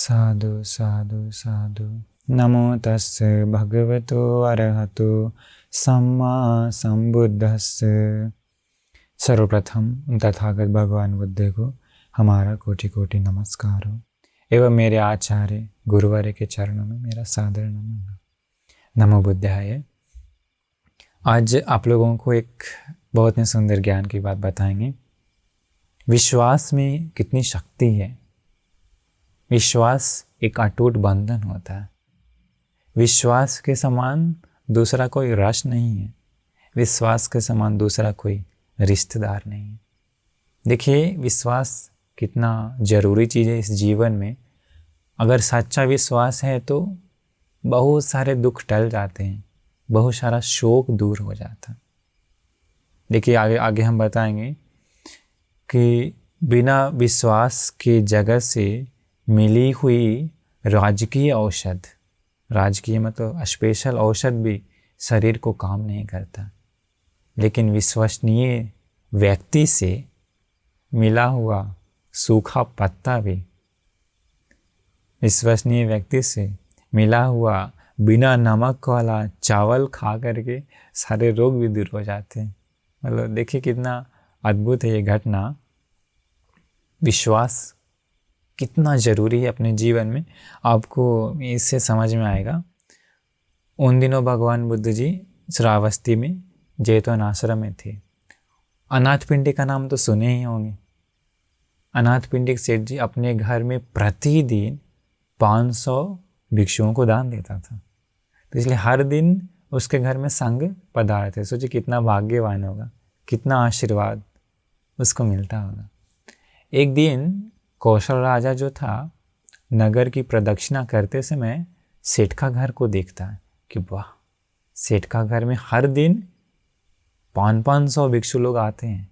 साधु साधु साधु। नमो तस्से भगवतो अरहतो सम्मा संबुद्धस्से। सर्वप्रथम तथागत भगवान बुद्ध को हमारा कोटि कोटि नमस्कार हो एवं मेरे आचार्य गुरुवर के चरणों में मेरा सादर नमन। नमो बुद्धाय। आज आप लोगों को एक बहुत ही सुंदर ज्ञान की बात बताएंगे। विश्वास में कितनी शक्ति है। विश्वास एक अटूट बंधन होता है। विश्वास के समान दूसरा कोई रस नहीं है। विश्वास के समान दूसरा कोई रिश्तेदार नहीं है। देखिए, विश्वास कितना ज़रूरी चीज़ है इस जीवन में। अगर सच्चा विश्वास है तो बहुत सारे दुख टल जाते हैं, बहुत सारा शोक दूर हो जाता है। देखिए, आगे हम बताएंगे कि बिना विश्वास के जगत से मिली हुई राजकीय औषध, राजकीय मतलब स्पेशल औषध भी शरीर को काम नहीं करता, लेकिन विश्वसनीय व्यक्ति से मिला हुआ सूखा पत्ता भी, विश्वसनीय व्यक्ति से मिला हुआ बिना नमक वाला चावल खा करके सारे रोग भी दूर हो जाते हैं। मतलब देखिए कितना अद्भुत है ये घटना। विश्वास कितना ज़रूरी है अपने जीवन में, आपको इससे समझ में आएगा। उन दिनों भगवान बुद्ध जी श्रावस्ती में जैतवन आश्रम में थे। अनाथपिंडिक का नाम तो सुने ही होंगे। अनाथपिंडिक सेठ जी अपने घर में प्रतिदिन 500 भिक्षुओं को दान देता था, तो इसलिए हर दिन उसके घर में संग पदार्थ है। सोचिए कितना भाग्यवान होगा, कितना आशीर्वाद उसको मिलता होगा। एक दिन कौशल राजा जो था नगर की प्रदक्षिणा करते समय सेठ का घर को देखता है कि वाह, सेठ का घर में हर दिन 500 भिक्षु लोग आते हैं।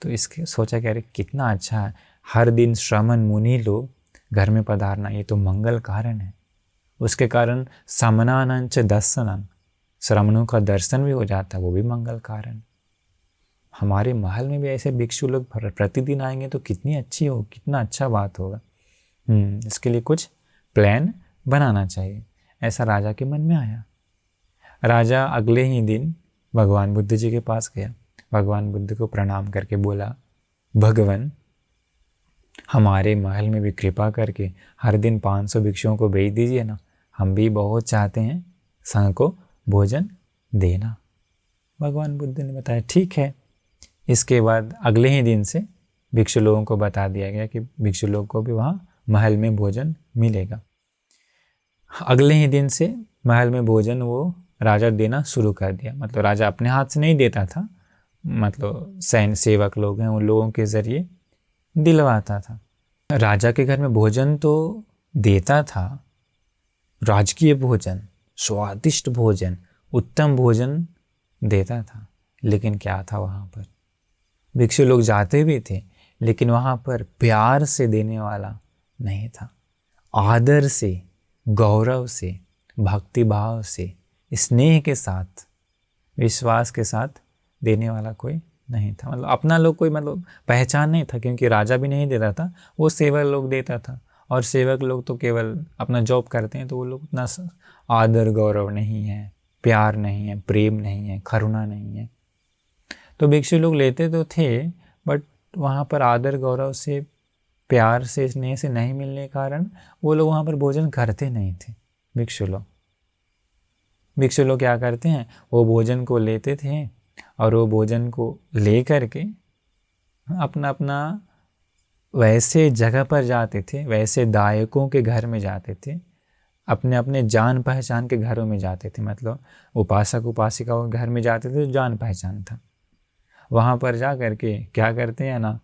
तो इसके सोचा कि अरे कितना अच्छा है, हर दिन श्रमण मुनि लोग घर में पधारना, ये तो मंगल कारण है। उसके कारण समनानंच दर्शनम, श्रमणों का दर्शन भी हो जाता है, वो भी मंगल कारण। हमारे महल में भी ऐसे भिक्षु लोग प्रतिदिन आएंगे तो कितनी अच्छी हो, कितना अच्छा बात होगा। इसके लिए कुछ प्लान बनाना चाहिए, ऐसा राजा के मन में आया। राजा अगले ही दिन भगवान बुद्ध जी के पास गया। भगवान बुद्ध को प्रणाम करके बोला, भगवान हमारे महल में भी कृपा करके हर दिन 500 भिक्षुओं को भेज दीजिए ना, हम भी बहुत चाहते हैं संघ को भोजन देना। भगवान बुद्ध ने बताया ठीक है। इसके बाद अगले ही दिन से भिक्षु लोगों को बता दिया गया कि भिक्षु लोगों को भी वहाँ महल में भोजन मिलेगा। अगले ही दिन से महल में भोजन वो राजा देना शुरू कर दिया। मतलब राजा अपने हाथ से नहीं देता था, मतलब सैन्य सेवक लोग हैं उन लोगों के ज़रिए दिलवाता था। राजा के घर में भोजन तो देता था, राजकीय भोजन, स्वादिष्ट भोजन, उत्तम भोजन देता था, लेकिन क्या था वहाँ पर, भिक्षु लोग जाते भी थे लेकिन वहाँ पर प्यार से देने वाला नहीं था। आदर से, गौरव से, भक्ति भाव से, स्नेह के साथ, विश्वास के साथ देने वाला कोई नहीं था। मतलब अपना लोग कोई मतलब पहचान नहीं था, क्योंकि राजा भी नहीं देता था, वो सेवक लोग देता था। और सेवक लोग तो केवल अपना जॉब करते हैं, तो वो लोग उतना आदर गौरव नहीं है, प्यार नहीं है, प्रेम नहीं है, करुणा नहीं है। तो भिक्षु लोग लेते तो थे, बट वहाँ पर आदर गौरव से, प्यार से, स्नेह से नहीं मिलने के कारण वो लोग वहाँ पर भोजन करते नहीं थे। भिक्षु लोग क्या करते हैं, वो भोजन को लेते थे और वो भोजन को ले करके अपना अपना वैसे जगह पर जाते थे, वैसे दायकों के घर में जाते थे, अपने अपने जान पहचान के घरों में जाते थे। मतलब उपासक उपासिकाओं के घर में जाते थे, जान पहचान था। वहाँ पर जा करके क्या करते हैं ना,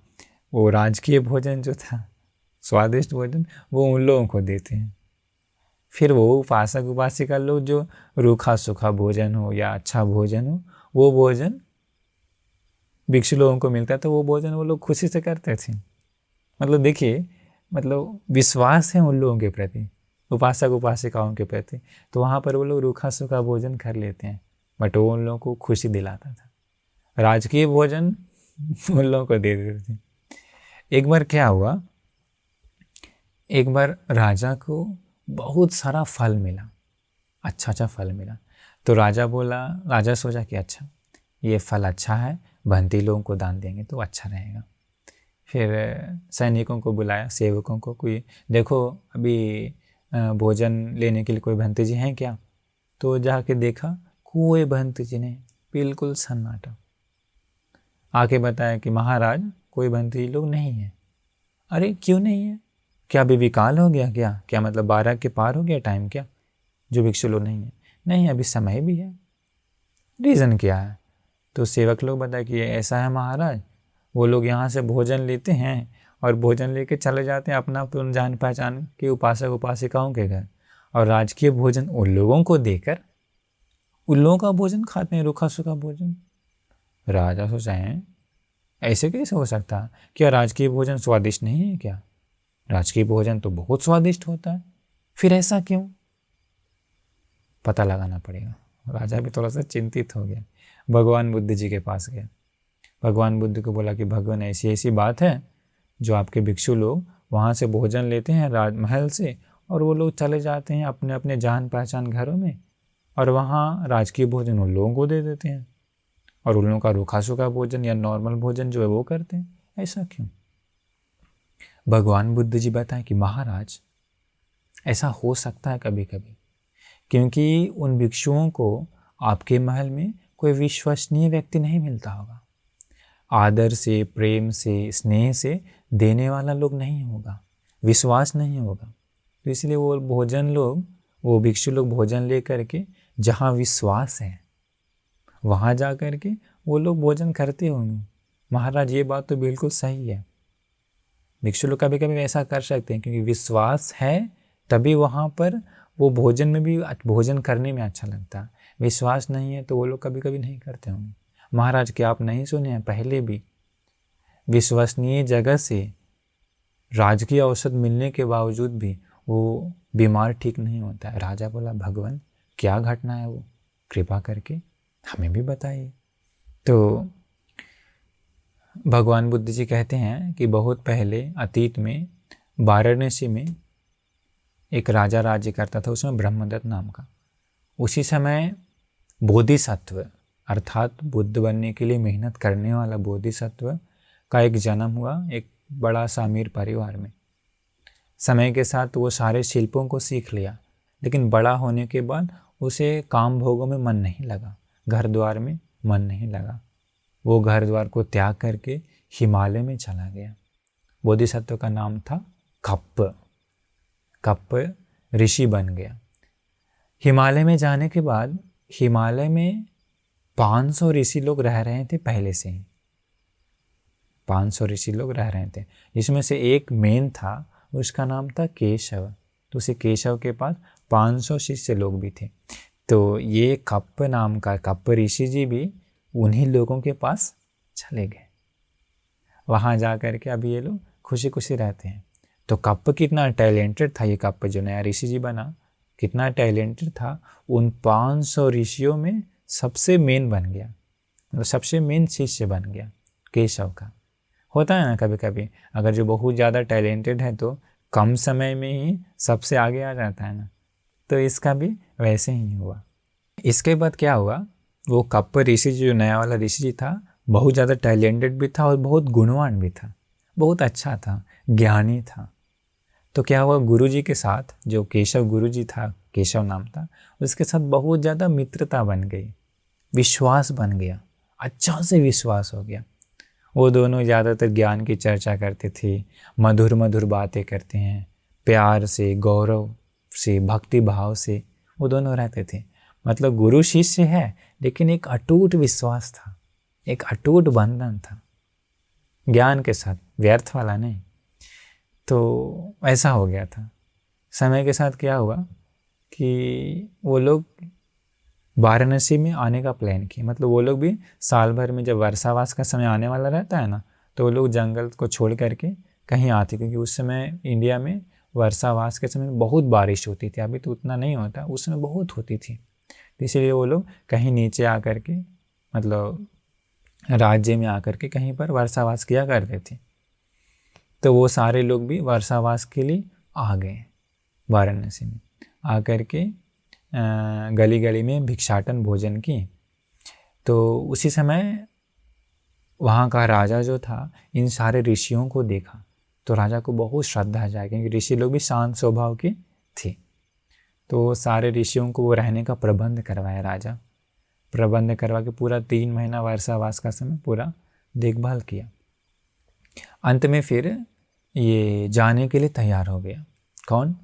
वो राजकीय भोजन जो था, स्वादिष्ट भोजन, वो उन लोगों को देते हैं। फिर वो उपासक उपासिका लोग जो रूखा सूखा भोजन हो या अच्छा भोजन हो, वो भोजन भिक्षु लोगों को मिलता है, तो वो भोजन वो लोग खुशी से करते थे। मतलब देखिए, मतलब विश्वास है उन लोगों के प्रति, उपासक उपासिकाओं के प्रति, तो वहाँ पर वो लोग रूखा सूखा भोजन कर लेते हैं, बट वो उन लोगों को खुशी दिलाता था। राजकीय भोजन उन लोगों को दे देते थे। एक बार क्या हुआ, एक बार राजा को बहुत सारा फल मिला, अच्छा फल मिला। तो राजा सोचा कि अच्छा ये फल अच्छा है, बंदी लोगों को दान देंगे तो अच्छा रहेगा। फिर सैनिकों को बुलाया, सेवकों को, कोई देखो अभी भोजन लेने के लिए कोई भंते जी हैं क्या? तो जाके देखा कोई भंते जी नहीं, बिल्कुल सन्नाटा। आके बताया कि महाराज कोई भंते जी लोग नहीं है। अरे क्यों नहीं है? क्या अभी विकाल हो गया क्या मतलब 12 के पार हो गया टाइम क्या जो भिक्षु लोग नहीं है? नहीं, अभी समय भी है। रीज़न क्या है? तो सेवक लोग बताए कि ऐसा है महाराज, वो लोग यहाँ से भोजन लेते हैं और भोजन लेके चले जाते हैं अपना जान पहचान के उपासक उपासिकाओं के घर, और राजकीय भोजन उन लोगों को देकर उन लोगों का भोजन खाते हैं, रूखा सूखा भोजन। राजा सोचा है ऐसे कैसे हो सकता है? क्या राजकीय भोजन स्वादिष्ट नहीं है क्या? राजकीय भोजन तो बहुत स्वादिष्ट होता है, फिर ऐसा क्यों? पता लगाना पड़ेगा। राजा भी थोड़ा सा चिंतित हो गया, भगवान बुद्ध जी के पास गया। भगवान बुद्ध को बोला कि भगवान ऐसी ऐसी बात है, जो आपके भिक्षु लोग वहाँ से भोजन लेते हैं राजमहल से, और वो लोग चले जाते हैं अपने अपने जान पहचान घरों में, और वहाँ राजकीय भोजन उन लोगों को दे देते हैं, और उन लोगों का रूखा सूखा भोजन या नॉर्मल भोजन जो है वो करते हैं, ऐसा क्यों? भगवान बुद्ध जी बताएं कि महाराज ऐसा हो सकता है कभी कभी, क्योंकि उन भिक्षुओं को आपके महल में कोई विश्वसनीय व्यक्ति नहीं मिलता होगा, आदर से, प्रेम से, स्नेह से देने वाला लोग नहीं होगा, विश्वास नहीं होगा। तो इसलिए वो भिक्षु लोग भोजन ले करके जहाँ विश्वास है वहाँ जा कर के वो लोग भोजन करते होंगे। महाराज ये बात तो बिल्कुल सही है, भिक्षु लोग कभी कभी ऐसा कर सकते हैं, क्योंकि विश्वास है तभी वहाँ पर वो भोजन में भी भोजन करने में अच्छा लगता है। विश्वास नहीं है तो वो लोग कभी कभी नहीं करते होंगे। महाराज क्या आप नहीं सुने हैं, पहले भी विश्वसनीय जगह से राजकीय औषध मिलने के बावजूद भी वो बीमार ठीक नहीं होता है। राजा बोला भगवान क्या घटना है, वो कृपा करके हमें भी बताइए। तो भगवान बुद्ध जी कहते हैं कि बहुत पहले अतीत में वाराणसी में एक राजा राज्य करता था, उसमें ब्रह्मदत्त नाम का। उसी समय बोधिसत्व अर्थात बुद्ध बनने के लिए मेहनत करने वाला बोधिसत्व का एक जन्म हुआ एक बड़ा सा अमीर परिवार में। समय के साथ वो सारे शिल्पों को सीख लिया, लेकिन बड़ा होने के बाद उसे काम भोगों में मन नहीं लगा, घर द्वार में मन नहीं लगा। वो घर द्वार को त्याग करके हिमालय में चला गया। बोधिसत्व का नाम था कप्प ऋषि बन गया। हिमालय में जाने के बाद हिमालय में 500 ऋषि लोग रह रहे थे पहले से ही, 500 ऋषि लोग रह रहे थे, जिसमें से एक मेन था, उसका नाम था केशव। तो उसे केशव के पास 500 शिष्य लोग भी थे। तो ये कप्प नाम का कप्प ऋषि जी भी उन्हीं लोगों के पास चले गए। वहाँ जा कर के अभी ये लोग खुशी खुशी रहते हैं। तो कप्प कितना टैलेंटेड था, ये कप्प जो नया ऋषि जी बना कितना टैलेंटेड था, उन 500 ऋषियों में सबसे मेन बन गया, मतलब सबसे मेन शिष्य बन गया केशव का। होता है ना कभी कभी, अगर जो बहुत ज़्यादा टैलेंटेड है तो कम समय में ही सबसे आगे आ जाता है ना, तो इसका भी वैसे ही हुआ। इसके बाद क्या हुआ, वो कप्प ऋषि जो नया वाला ऋषि जी था बहुत ज़्यादा टैलेंटेड भी था और बहुत गुणवान भी था, बहुत अच्छा था, ज्ञानी था। तो क्या हुआ, गुरु जी के साथ जो केशव गुरु जी था, केशव नाम था, उसके साथ बहुत ज़्यादा मित्रता बन गई, विश्वास बन गया, अच्छा से विश्वास हो गया। वो दोनों ज़्यादातर ज्ञान की चर्चा करते थे, मधुर मधुर बातें करते हैं, प्यार से, गौरव से, भक्ति भाव से वो दोनों रहते थे। मतलब गुरु शिष्य है, लेकिन एक अटूट विश्वास था, एक अटूट बंधन था ज्ञान के साथ, व्यर्थ वाला नहीं। तो ऐसा हो गया था। समय के साथ क्या हुआ कि वो लोग वाराणसी में आने का प्लान किया। मतलब वो लोग भी साल भर में जब वर्षावास का समय आने वाला रहता है ना, तो वो लोग जंगल को छोड़ करके कहीं आते, क्योंकि उस समय इंडिया में वर्षावास के समय बहुत बारिश होती थी। अभी तो उतना नहीं होता, उस समय बहुत होती थी। तो इसलिए वो लोग कहीं नीचे आकर के, मतलब राज्य में आकर के कहीं पर वर्षावास किया करते थे। तो वो सारे लोग भी वर्षावास के लिए आ गए वाराणसी में। आकर के गली गली में भिक्षाटन भोजन की। तो उसी समय वहाँ का राजा जो था इन सारे ऋषियों को देखा तो राजा को बहुत श्रद्धा जाए, क्योंकि ऋषि लोग भी शांत स्वभाव के थे। तो सारे ऋषियों को वो रहने का प्रबंध करवाया राजा। प्रबंध करवा के पूरा 3 महीना वर्षावास का समय पूरा देखभाल किया। अंत में फिर ये जाने के लिए तैयार हो गया। कौन?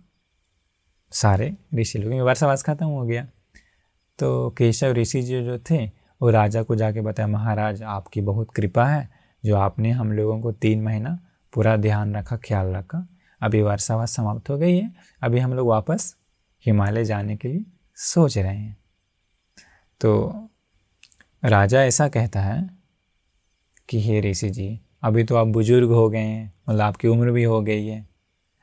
सारे ऋषि लोग। वर्षावास खत्म हो गया तो केशव ऋषि जी जो थे वो राजा को जाके बताया, महाराज आपकी बहुत कृपा है जो आपने हम लोगों को 3 महीना पूरा ध्यान रखा, ख्याल रखा। अभी वर्षावास समाप्त हो गई है, अभी हम लोग वापस हिमालय जाने के लिए सोच रहे हैं। तो राजा ऐसा कहता है कि हे ऋषि जी, अभी तो आप बुजुर्ग हो गए हैं, मतलब आपकी उम्र भी हो गई है,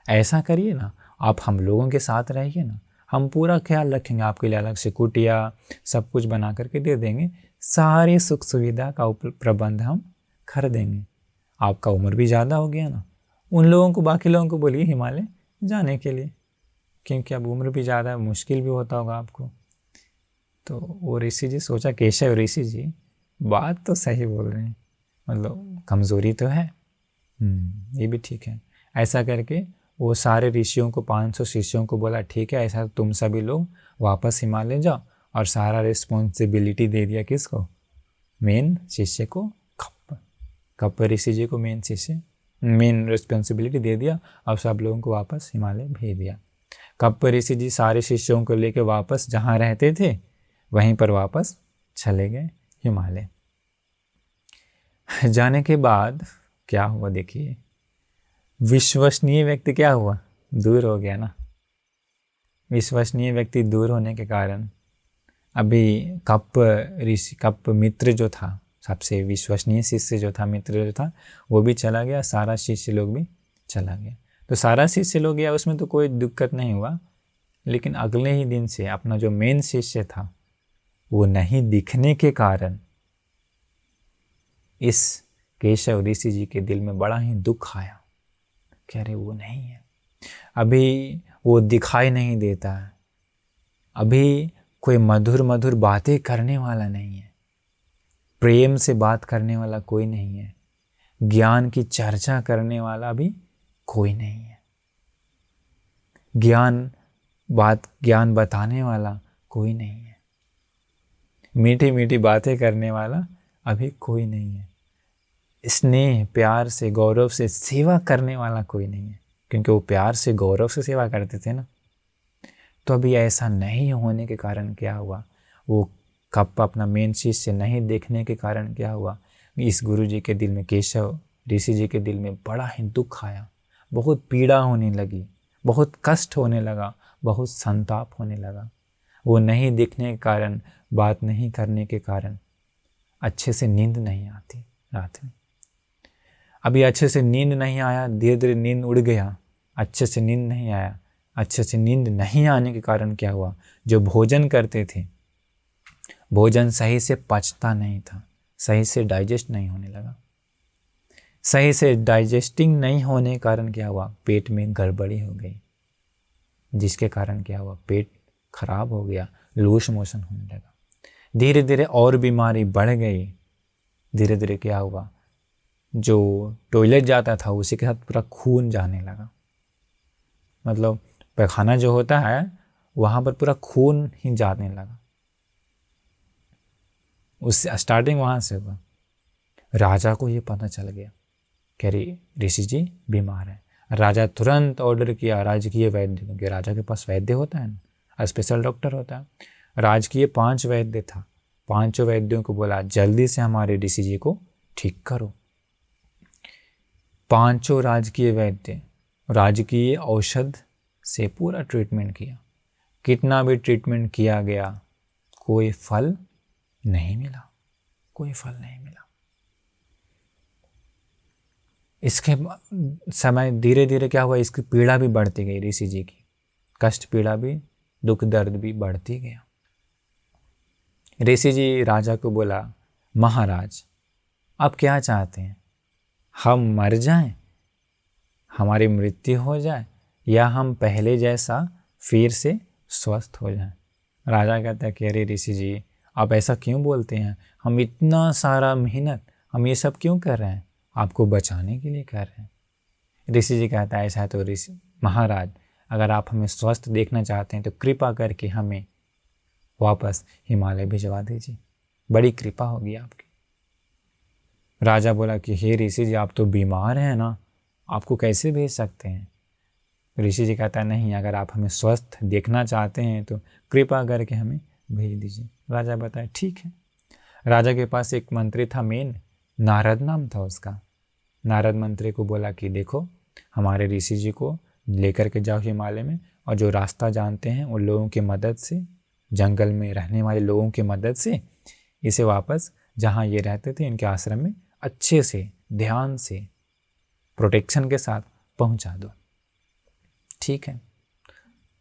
ऐसा करिए ना, आप हम लोगों के साथ रहिए ना, हम पूरा ख्याल रखेंगे, आपके लिए अलग से कुटिया सब कुछ बना करके दे देंगे, सारी सुख सुविधा का प्रबंध हम कर देंगे। आपका उम्र भी ज़्यादा हो गया ना, उन लोगों को, बाकी लोगों को बोलिए हिमालय जाने के लिए, क्योंकि अब उम्र भी ज़्यादा, मुश्किल भी होता होगा आपको। तो वो ऋषि जी सोचा, केशव ऋषि जी बात तो सही बोल रहे हैं, मतलब कमज़ोरी तो है, ये भी ठीक है। ऐसा करके वो सारे ऋषियों को, 500 शिष्यों को बोला, ठीक है ऐसा तुम सभी लोग वापस हिमालय जाओ, और सारा रिस्पॉन्सिबिलिटी दे दिया किसको? मेन शिष्य को, कप्प ऋषि जी को मेन रिस्पॉन्सिबिलिटी दे दिया। अब सब लोगों को वापस हिमालय भेज दिया। कप्प ऋषि जी सारे शिष्यों को लेकर वापस जहाँ रहते थे वहीं पर वापस चले गए हिमालय। जाने के बाद क्या हुआ देखिए, विश्वसनीय व्यक्ति क्या हुआ? दूर हो गया ना। विश्वसनीय व्यक्ति दूर होने के कारण अभी कप्प मित्र जो था, सबसे विश्वसनीय शिष्य जो था, मित्र जो था, वो भी चला गया, सारा शिष्य लोग भी चला गया। तो सारा शिष्य लोग गया, उसमें तो कोई दिक्कत नहीं हुआ, लेकिन अगले ही दिन से अपना जो मेन शिष्य था वो नहीं दिखने के कारण इस केशव ऋषि जी के दिल में बड़ा ही दुख आया। कह रहे वो नहीं है, अभी वो दिखाई नहीं देता है, अभी कोई मधुर मधुर बातें करने वाला नहीं है, प्रेम से बात करने वाला कोई नहीं है, ज्ञान की चर्चा करने वाला भी कोई नहीं है, ज्ञान बताने वाला कोई नहीं है, मीठी मीठी बातें करने वाला अभी कोई नहीं है, स्नेह प्यार से गौरव से सेवा करने वाला कोई नहीं है, क्योंकि वो प्यार से गौरव से सेवा करते थे ना। तो अभी ऐसा नहीं होने के कारण क्या हुआ, वो कप्प अपना मेन शिष्य नहीं देखने के कारण क्या हुआ, इस गुरु जी के दिल में, केशव ऋषि जी के दिल में बड़ा ही दुख आया, बहुत पीड़ा होने लगी, बहुत कष्ट होने लगा, बहुत संताप होने लगा। वो नहीं दिखने के कारण, बात नहीं करने के कारण अच्छे से नींद नहीं आती रात में। अभी अच्छे से नींद नहीं आया, धीरे धीरे नींद उड़ गया, अच्छे से नींद नहीं आया। अच्छे से नींद नहीं आने के कारण क्या हुआ, जो भोजन करते थे भोजन सही से पचता नहीं था, सही से डाइजेस्ट नहीं होने लगा। सही से डाइजेस्टिंग नहीं होने के कारण क्या हुआ, पेट में गड़बड़ी हो गई, जिसके कारण क्या हुआ, पेट खराब हो गया, लूज मोशन होने लगा। धीरे धीरे और बीमारी बढ़ गई। धीरे धीरे क्या हुआ, जो टॉयलेट जाता था उसी के साथ पूरा खून जाने लगा, मतलब पैखाना जो होता है वहाँ पर पूरा खून ही जाने लगा। उससे स्टार्टिंग वहाँ से हुआ। राजा को ये पता चल गया कि अरे ऋषि जी बीमार है। राजा तुरंत ऑर्डर किया राजकीय वैद्य, क्योंकि राजा के पास वैद्य होता है ना, स्पेशल डॉक्टर होता है। राजकीय 5 वैद्य था, 5 वैद्यों को बोला जल्दी से हमारे ऋषि जी को ठीक करो। 5 राजकीय वैद्य राजकीय औषध से पूरा ट्रीटमेंट किया। कितना भी ट्रीटमेंट किया गया, कोई फल नहीं मिला, कोई फल नहीं मिला। इसके समय धीरे धीरे क्या हुआ, इसकी पीड़ा भी बढ़ती गई, ऋषि जी की कष्ट पीड़ा भी, दुख दर्द भी बढ़ती गया। ऋषि जी राजा को बोला, महाराज आप क्या चाहते हैं, हम मर जाएं, हमारी मृत्यु हो जाए, या हम पहले जैसा फिर से स्वस्थ हो जाएं। राजा कहता है कि अरे ऋषि जी, आप ऐसा क्यों बोलते हैं? हम इतना सारा मेहनत, हम ये सब क्यों कर रहे हैं? आपको बचाने के लिए कर रहे हैं। ऋषि जी कहता है ऐसा है तो ऋषि महाराज, अगर आप हमें स्वस्थ देखना चाहते हैं तो कृपा करके हमें वापस हिमालय भिजवा दीजिए, बड़ी कृपा होगी आपकी। राजा बोला कि हे ऋषि जी, आप तो बीमार हैं ना, आपको कैसे भेज सकते हैं? ऋषि जी कहता है नहीं, अगर आप हमें स्वस्थ देखना चाहते हैं तो कृपा करके हमें भेज दीजिए। राजा बताए ठीक है। राजा के पास एक मंत्री था मेन, नारद नाम था उसका। नारद मंत्री को बोला कि देखो, हमारे ऋषि जी को लेकर के जाओ हिमालय में, और जो रास्ता जानते हैं उन लोगों की मदद से, जंगल में रहने वाले लोगों की मदद से इसे वापस जहाँ ये रहते थे इनके आश्रम में अच्छे से, ध्यान से, प्रोटेक्शन के साथ पहुँचा दो। ठीक है।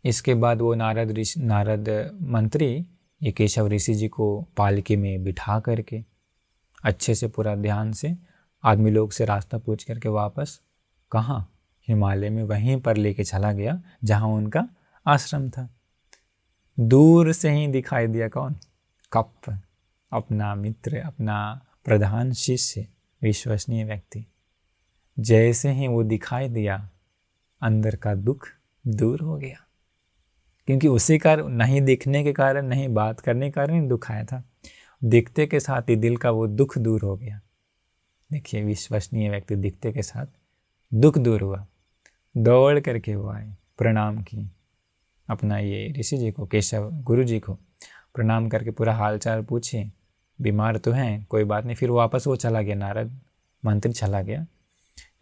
इसके बाद वो नारद मंत्री ये केशव ऋषि जी को पालकी में बिठा करके अच्छे से पूरा ध्यान से आदमी लोग से रास्ता पूछ करके वापस कहाँ, हिमालय में वहीं पर लेके चला गया जहाँ उनका आश्रम था। दूर से ही दिखाई दिया कौन? कप, अपना मित्र, अपना प्रधान शिष्य, विश्वसनीय व्यक्ति। जैसे ही वो दिखाई दिया, अंदर का दुख दूर हो गया, क्योंकि उसी कारण, नहीं दिखने के कारण, नहीं बात करने के कारण दुख आया था, दिखते के साथ ही दिल का वो दुख दूर हो गया। देखिए, विश्वसनीय व्यक्ति दिखते के साथ दुख दूर हुआ, दौड़ करके वो आए, प्रणाम की अपना ये ऋषि जी को, केशव गुरु जी को प्रणाम करके पूरा हालचाल पूछे, बीमार तो हैं, कोई बात नहीं। फिर वापस वो चला गया, नारद मंत्री चला गया।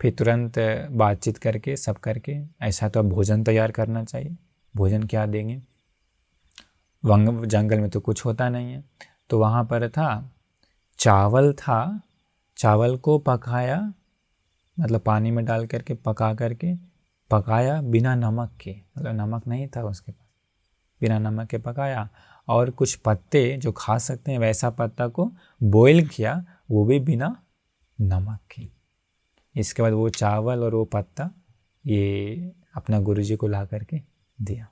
फिर तुरंत बातचीत करके सब करके, ऐसा तो अब भोजन तैयार करना चाहिए, भोजन क्या देंगे, जंगल में तो कुछ होता नहीं है। तो वहाँ पर था, चावल था, चावल को पकाया, मतलब पानी में डाल करके पकाया बिना नमक के, मतलब नमक नहीं था उसके पास, बिना नमक के पकाया, और कुछ पत्ते जो खा सकते हैं वैसा पत्ता को बॉईल किया, वो भी बिना नमक के। इसके बाद वो चावल और वो पत्ता ये अपना गुरुजी को ला करके दिया।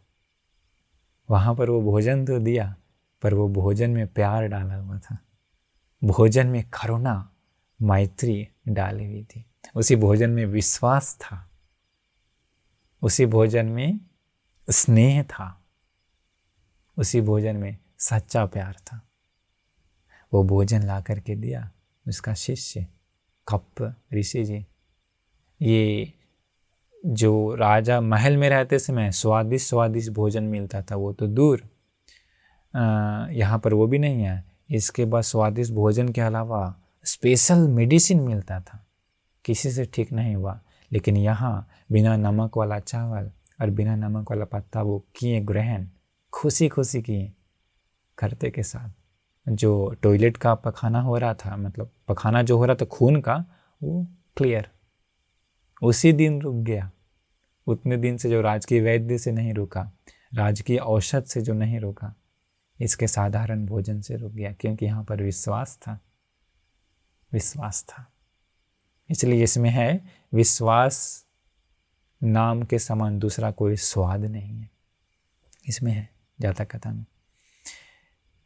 वहाँ पर वो भोजन तो दिया, पर वो भोजन में प्यार डाला हुआ था, भोजन में करुणा, मैत्री डाली हुई थी, उसी भोजन में विश्वास था, उसी भोजन में स्नेह था, उसी भोजन में सच्चा प्यार था। वो भोजन ला करके दिया उसका शिष्य कप ऋषि जी। ये जो राजा महल में रहते समय स्वादिष्ट स्वादिष्ट भोजन मिलता था वो तो दूर, यहाँ पर वो भी नहीं है। इसके बाद स्वादिष्ट भोजन के अलावा स्पेशल मेडिसिन मिलता था, किसी से ठीक नहीं हुआ, लेकिन यहाँ बिना नमक वाला चावल और बिना नमक वाला पत्ता वो किए ग्रहण, खुशी खुशी किए, करते के साथ। जो टॉयलेट का पखाना हो रहा था, मतलब पखाना जो हो रहा था खून का, वो क्लियर उसी दिन रुक गया। उतने दिन से जो राजकीय वैद्य से नहीं रुका, राजकीय औषध से जो नहीं रुका, इसके साधारण भोजन से रुक गया, क्योंकि यहाँ पर विश्वास था, विश्वास था। इसलिए इसमें है, विश्वास नाम के समान दूसरा कोई स्वाद नहीं है, इसमें है जातक कथा में।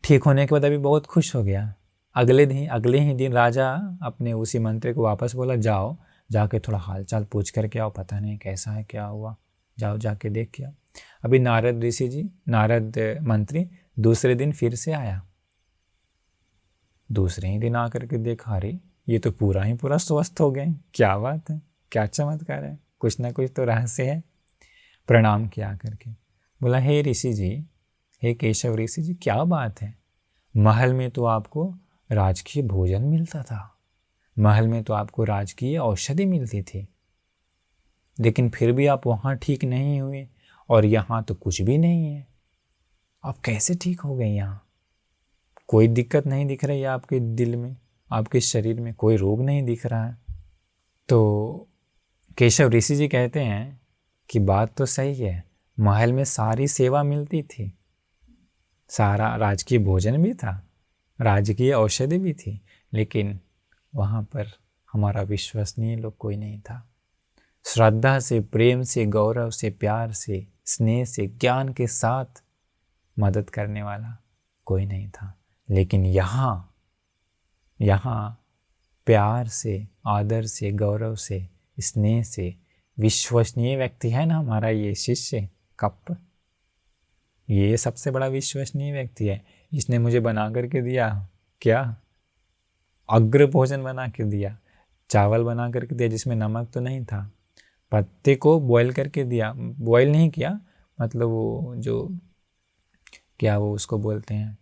ठीक होने के बाद अभी बहुत खुश हो गया। अगले ही दिन राजा अपने उसी मंत्री को वापस बोला, जाओ जाके थोड़ा हालचाल पूछ करके आओ, पता नहीं कैसा है, क्या हुआ, जाओ जाके देख के आओ। अभी नारद ऋषि जी, नारद मंत्री दूसरे दिन फिर से आया। दूसरे ही दिन आकर के देखा, अरे ये तो पूरा ही पूरा स्वस्थ हो गए, क्या बात है, क्या चमत्कार है, कुछ ना कुछ तो रहस्य है। प्रणाम किया करके बोला, हे ऋषि जी, हे केशव ऋषि जी, क्या बात है, महल में तो आपको राजकीय भोजन मिलता था, महल में तो आपको राजकीय औषधि मिलती थी, लेकिन फिर भी आप वहाँ ठीक नहीं हुए, और यहाँ तो कुछ भी नहीं है, आप कैसे ठीक हो गए? यहाँ कोई दिक्कत नहीं दिख रही है आपके दिल में, आपके शरीर में कोई रोग नहीं दिख रहा है। तो केशव ऋषि जी कहते हैं कि बात तो सही है, महल में सारी सेवा मिलती थी, सारा राजकीय भोजन भी था, राजकीय औषधि भी थी, लेकिन वहाँ पर हमारा विश्वसनीय लोग कोई नहीं था, श्रद्धा से, प्रेम से, गौरव से, प्यार से, स्नेह से, ज्ञान के साथ मदद करने वाला कोई नहीं था। लेकिन यहाँ प्यार से, आदर से, गौरव से, स्नेह से विश्वसनीय व्यक्ति है ना हमारा ये शिष्य कप। ये सबसे बड़ा विश्वसनीय व्यक्ति है। इसने मुझे बना करके दिया, क्या अग्र भोजन बना के दिया, चावल बना करके दिया जिसमें नमक तो नहीं था, पत्ते को बॉईल करके दिया, बॉईल नहीं किया, मतलब वो जो क्या वो उसको बोलते हैं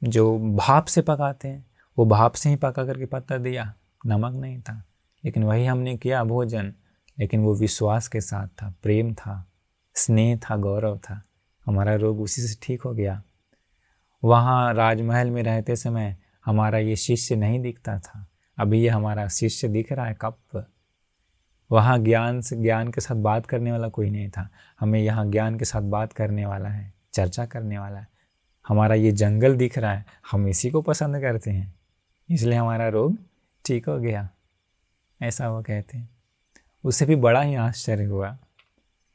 जो भाप से पकाते हैं, वो भाप से ही पका करके पत्ता दिया, नमक नहीं था। लेकिन वही हमने किया भोजन, लेकिन वो विश्वास के साथ था, प्रेम था, स्नेह था, गौरव था। हमारा रोग उसी से ठीक हो गया। वहाँ राजमहल में रहते समय हमारा ये शिष्य नहीं दिखता था, अभी ये हमारा शिष्य दिख रहा है कप। वहाँ ज्ञान के साथ बात करने वाला कोई नहीं था, हमें यहाँ ज्ञान के साथ बात करने वाला है, चर्चा करने वाला है। हमारा ये जंगल दिख रहा है, हम इसी को पसंद करते हैं, इसलिए हमारा रोग ठीक हो गया, ऐसा वो कहते हैं। उसे भी बड़ा ही आश्चर्य हुआ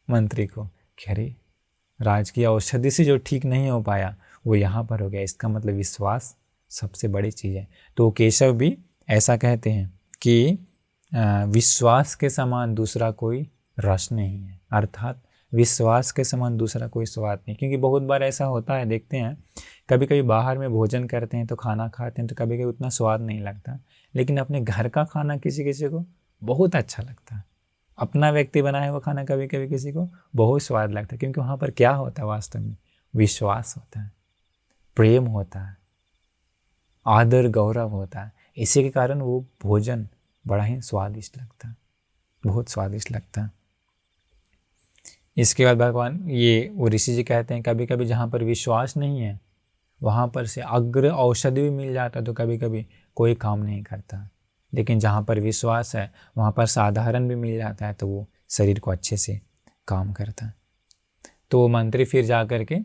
मंत्री को कि अरे राज की औषधि से जो ठीक नहीं हो पाया वो यहाँ पर हो गया, इसका मतलब विश्वास सबसे बड़ी चीज़ है। तो केशव भी ऐसा कहते हैं कि विश्वास के समान दूसरा कोई रस नहीं है, अर्थात विश्वास के समान दूसरा कोई स्वाद नहीं। क्योंकि बहुत बार ऐसा होता है, देखते हैं कभी कभी बाहर में भोजन करते हैं तो खाना खाते हैं तो कभी कभी उतना स्वाद नहीं लगता, लेकिन अपने घर का खाना किसी किसी को बहुत अच्छा लगता है। अपना व्यक्ति बनाया हुआ खाना कभी कभी किसी को बहुत स्वाद लगता है, क्योंकि वहाँ पर क्या होता है वास्तव में, विश्वास होता है, प्रेम होता है, आदर गौरव होता है। इसी के कारण वो भोजन बड़ा ही स्वादिष्ट लगता है, बहुत स्वादिष्ट लगता है। इसके बाद भगवान वो ऋषि जी कहते हैं कभी कभी जहाँ पर विश्वास नहीं है वहाँ पर से अग्र औषधि भी मिल जाता तो कभी कभी कोई काम नहीं करता, लेकिन जहाँ पर विश्वास है वहाँ पर साधारण भी मिल जाता है तो वो शरीर को अच्छे से काम करता है। तो वो मंत्री फिर जा कर के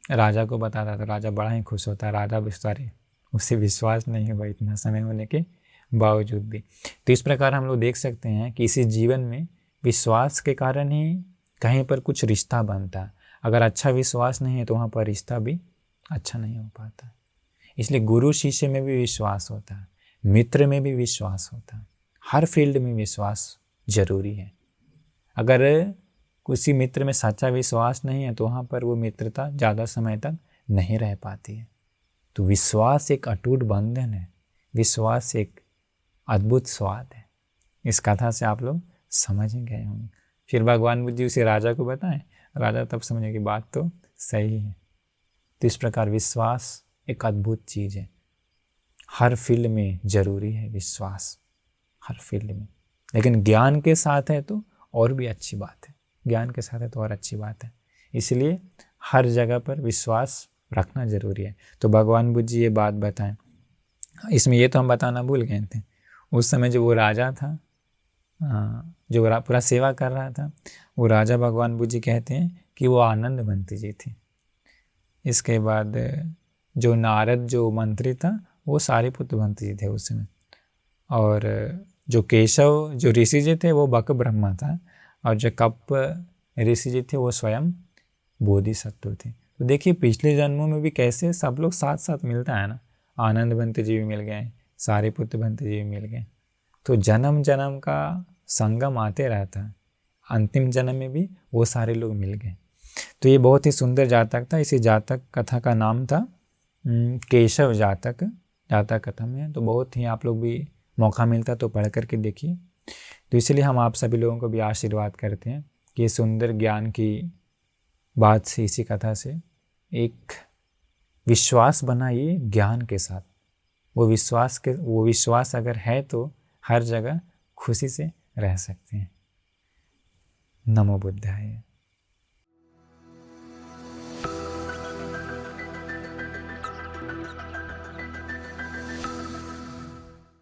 राजा को बताता तो राजा बड़ा ही खुश होता है। राजा बिस्तारे उसे विश्वास नहीं हुआ इतना समय होने के बावजूद भी। तो इस प्रकार हम लोग देख सकते हैं कि इसी जीवन में विश्वास के कारण ही कहीं पर कुछ रिश्ता बनता है। अगर अच्छा विश्वास नहीं है तो वहाँ पर रिश्ता भी अच्छा नहीं हो पाता। इसलिए गुरु शिष्य में भी विश्वास होता है, मित्र में भी विश्वास होता है, हर फील्ड में विश्वास जरूरी है। अगर किसी मित्र में सच्चा विश्वास नहीं है तो वहाँ पर वो मित्रता ज़्यादा समय तक नहीं रह पाती है। तो विश्वास एक अटूट बंधन है, विश्वास एक अद्भुत स्वाद है। इस कथा से आप लोग समझ ही गए होंगे। फिर भगवान बुद्ध जी उसे राजा को बताएं, राजा तब समझे कि बात तो सही है। तो इस प्रकार विश्वास एक अद्भुत चीज़ है, हर फील्ड में जरूरी है विश्वास, हर फील्ड में। लेकिन ज्ञान के साथ है तो और भी अच्छी बात है, ज्ञान के साथ है तो और अच्छी बात है। इसलिए हर जगह पर विश्वास रखना जरूरी है। तो भगवान बुद्ध जी ये बात बताएं। इसमें ये तो हम बताना भूल गए थे, उस समय जो वो राजा था जो पूरा सेवा कर रहा था, वो राजा भगवान बुद्ध जी कहते हैं कि वो आनंदवंती जी थी। इसके बाद जो नारद जो मंत्री था वो सारिपुत्र भंत जी थे उस समय, और जो केशव जो ऋषि जी थे वो बक ब्रह्मा था, और जो कप ऋषि जी थे वो स्वयं बोधिसत्व थे। तो देखिए पिछले जन्मों में भी कैसे सब लोग साथ साथ मिलता है ना, आनंद भंत जी भी मिल गए, सारिपुत्र भंत जी भी मिल गए। तो जन्म जन्म का संगम आते रहता है, अंतिम जन्म में भी वो सारे लोग मिल गए। तो ये बहुत ही सुंदर जातक था। इसी जातक कथा का नाम था केशव जातक, जातक कथा में। तो बहुत ही आप लोग भी मौका मिलता तो पढ़ करके देखिए। तो इसलिए हम आप सभी लोगों को भी आशीर्वाद करते हैं कि ये सुंदर ज्ञान की बात से, इसी कथा से एक विश्वास बनाइए ज्ञान के साथ। वो विश्वास अगर है तो हर जगह खुशी से रह सकते हैं। नमो बुद्धाय।